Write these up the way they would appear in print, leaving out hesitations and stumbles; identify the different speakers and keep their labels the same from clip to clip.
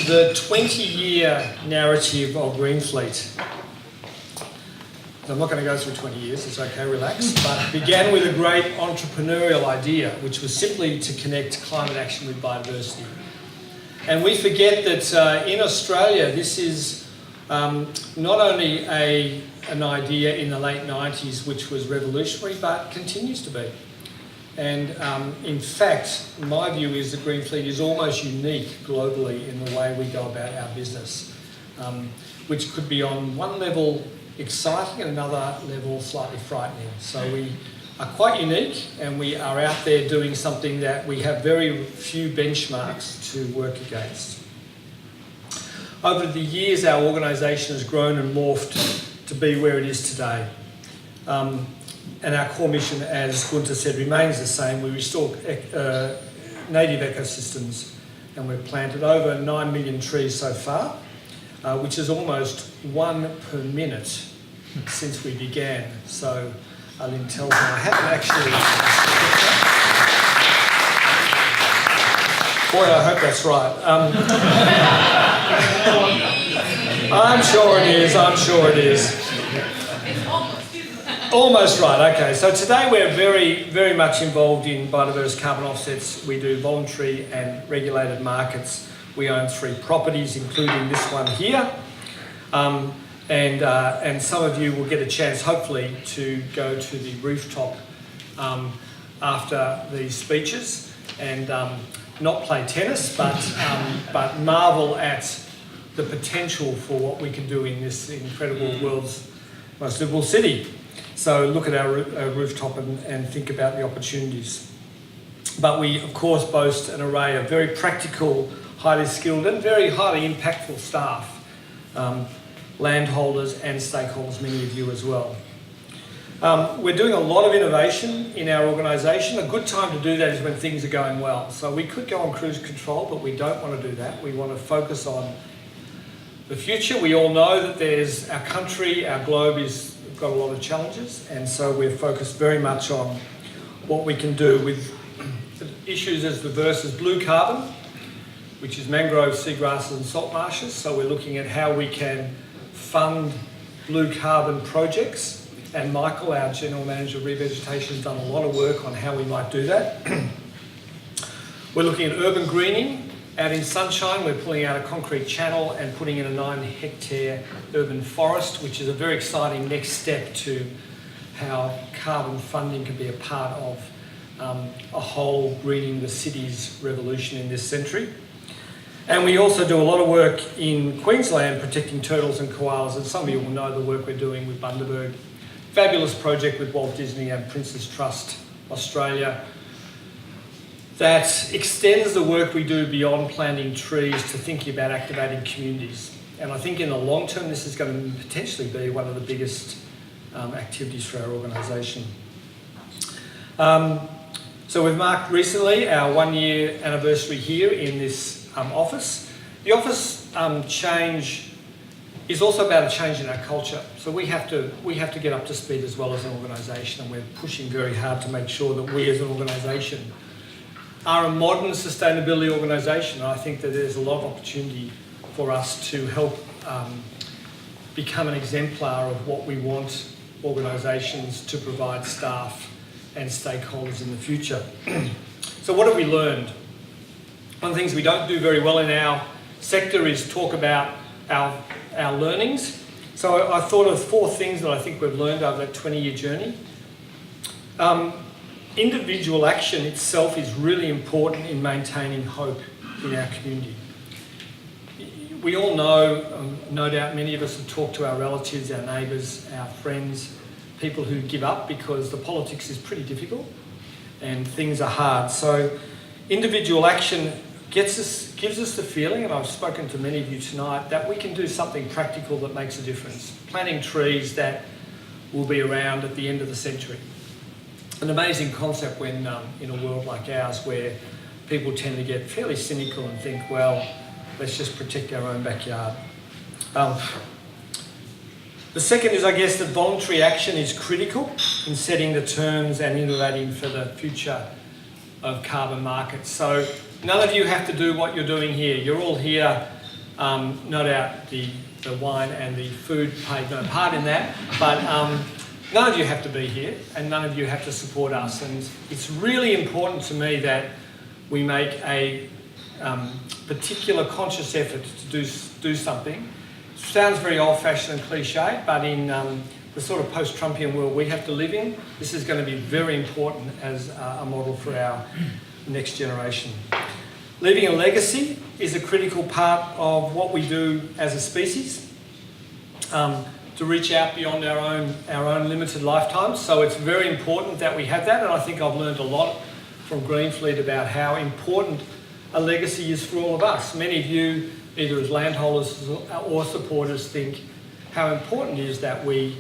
Speaker 1: the 20-year narrative of Greenfleet. I'm not going to go through 20 years, it's okay, relax, but began with a great entrepreneurial idea, which was simply to connect climate action with biodiversity. And we forget that in Australia, this is not only an idea in the late 90s, which was revolutionary, but continues to be. And in fact, my view is that Greenfleet is almost unique globally in the way we go about our business, which could be on one level exciting and another level slightly frightening. So we are quite unique, and we are out there doing something that we have very few benchmarks to work against. Over the years, our organisation has grown and morphed to be where it is today. And our core mission, as Gunther said, remains the same. We restore native ecosystems, and we've planted over 9 million trees so far, which is almost 1 per minute since we began. So Lynn tells me I haven't actually... Boy, I hope that's right. I'm sure it is, I'm sure it is. Almost right, okay. So today we're very much involved in biodiverse carbon offsets. We do voluntary and regulated markets. We own 3 properties, including this one here. And some of you will get a chance, hopefully, to go to the rooftop after these speeches and not play tennis, but marvel at the potential for what we can do in this incredible world's most livable city. So look at our rooftop and think about the opportunities. But we, of course, boast an array of very practical, highly skilled and very highly impactful staff, landholders and stakeholders, many of you as well. We're doing a lot of innovation in our organisation. A good time to do that is when things are going well. So we could go on cruise control, but we don't want to do that. We want to focus on the future. We all know that there's our country, our globe is got a lot of challenges, and so we're focused very much on what we can do with issues as diverse as blue carbon, which is mangroves, seagrasses and salt marshes. So we're looking at how we can fund blue carbon projects, and Michael, our General Manager of Revegetation, has done a lot of work on how we might do that. We're looking at urban greening. Out in Sunshine, we're pulling out a concrete channel and putting in a 9-hectare urban forest, which is a very exciting next step to how carbon funding can be a part of a whole greening the city's revolution in this century. And we also do a lot of work in Queensland protecting turtles and koalas, and some of you will know the work we're doing with Bundaberg. Fabulous project with Walt Disney and Prince's Trust Australia that extends the work we do beyond planting trees to thinking about activating communities. And I think in the long term, this is going to potentially be one of the biggest activities for our organisation. So we've marked recently our 1-year anniversary here in this office. The office change is also about a change in our culture. So we have to get up to speed as well as an organisation, and we're pushing very hard to make sure that we as an organisation are a modern sustainability organisation. I think that there's a lot of opportunity for us to help become an exemplar of what we want organisations to provide staff and stakeholders in the future. So what have we learned? One of the things we don't do very well in our sector is talk about our learnings. So I thought of 4 things that I think we've learned over that 20-year journey. Individual action itself is really important in maintaining hope in our community. We all know, no doubt many of us have talked to our relatives, our neighbours, our friends, people who give up because the politics is pretty difficult and things are hard. So individual action gives us the feeling, and I've spoken to many of you tonight, that we can do something practical that makes a difference. Planting trees that will be around at the end of the century. An amazing concept when in a world like ours where people tend to get fairly cynical and think, well, let's just protect our own backyard. The second is, I guess, that voluntary action is critical in setting the terms and innovating for the future of carbon markets. So none of you have to do what you're doing here. You're all here No doubt the wine and the food played no part in that, but none of you have to be here and none of you have to support us. And it's really important to me that we make a particular conscious effort to do something. It sounds very old-fashioned and cliche, but in the sort of post-Trumpian world we have to live in, this is going to be very important as a model for our next generation. Leaving a legacy is a critical part of what we do as a species, to reach out beyond our own limited lifetimes. So it's very important that we have that, and I think I've learned a lot from Greenfleet about how important a legacy is for all of us. Many of you, either as landholders or supporters, think how important it is that we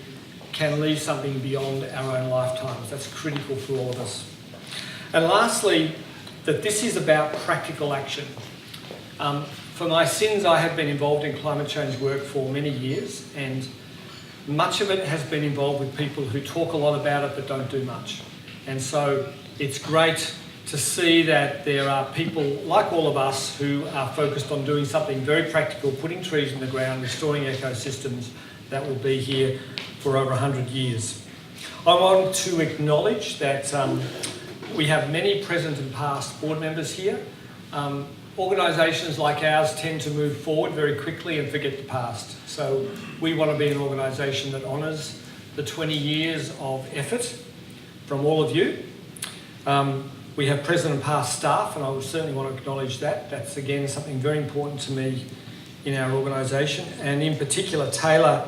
Speaker 1: can leave something beyond our own lifetimes. That's critical for all of us. And lastly, that this is about practical action. For my sins, I have been involved in climate change work for many years, and much of it has been involved with people who talk a lot about it but don't do much. And so it's great to see that there are people like all of us who are focused on doing something very practical, putting trees in the ground, restoring ecosystems that will be here for over 100 years. I want to acknowledge that we have many present and past board members here. Organisations like ours tend to move forward very quickly and forget the past. So we want to be an organisation that honours the 20 years of effort from all of you. We have present and past staff, and I would certainly want to acknowledge that. That's again something very important to me in our organisation, and in particular Taylor,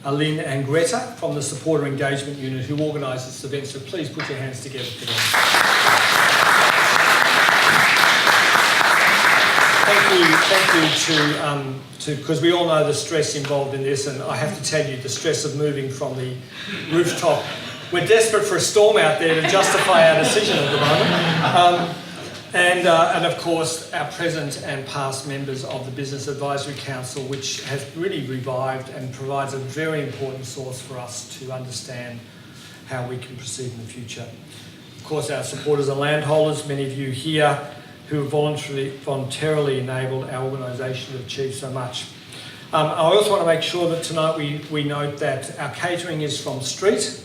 Speaker 1: Lynn and Greta from the Supporter Engagement Unit who organise this event, so please put your hands together for them. Thank you to because we all know the stress involved in this, and I have to tell you the stress of moving from the rooftop. We're desperate for a storm out there to justify our decision at the moment. And of course, our present and past members of the Business Advisory Council, which has really revived and provides a very important source for us to understand how we can proceed in the future. Of course, our supporters and landholders, many of you here who have voluntarily enabled our organisation to achieve so much. I also want to make sure that tonight we note that our catering is from Street.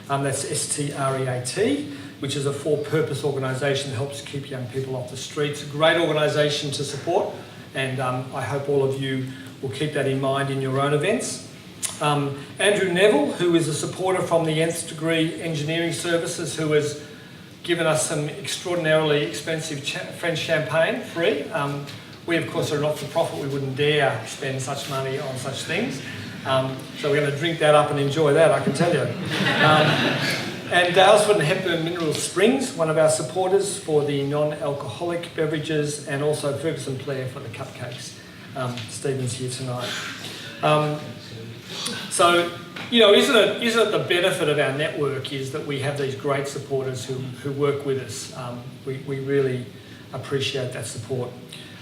Speaker 1: That's STREAT, which is a for-purpose organisation that helps keep young people off the streets. A great organisation to support, and I hope all of you will keep that in mind in your own events. Andrew Neville, who is a supporter from the Nth Degree Engineering Services, who has given us some extraordinarily expensive French champagne free. We, of course, are a not-for-profit. We wouldn't dare spend such money on such things. So we're going to drink that up and enjoy that, I can tell you. And Dalesford and Hepburn Mineral Springs, one of our supporters for the non-alcoholic beverages, and also Ferguson Blair for the cupcakes. Stephen's here tonight. So, you know, isn't it the benefit of our network is that we have these great supporters who work with us. We really appreciate that support.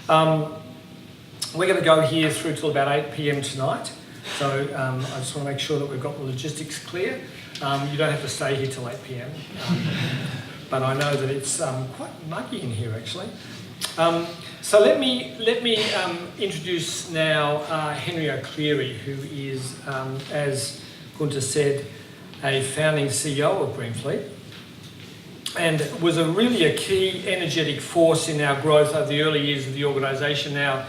Speaker 1: We're going to go here through till about 8 p.m. tonight. So I just want to make sure that we've got the logistics clear. You don't have to stay here till 8 p.m. But I know that it's quite muggy in here actually. So let me introduce now Henry O'Cleary, who is, as Gunter said, a founding CEO of Greenfleet, and was really a key energetic force in our growth over the early years of the organisation. Now,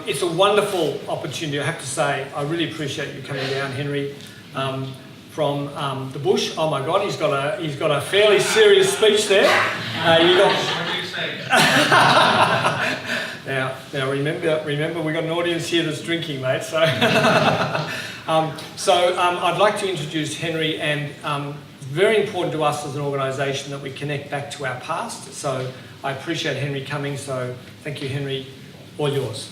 Speaker 1: it's a wonderful opportunity, I have to say. I really appreciate you coming down, Henry, from the bush. Oh my God, he's got a fairly serious speech there. Now remember, we've got an audience here that's drinking, mate. So, I'd like to introduce Henry, and very important to us as an organisation that we connect back to our past. So I appreciate Henry coming. So thank you, Henry. All yours.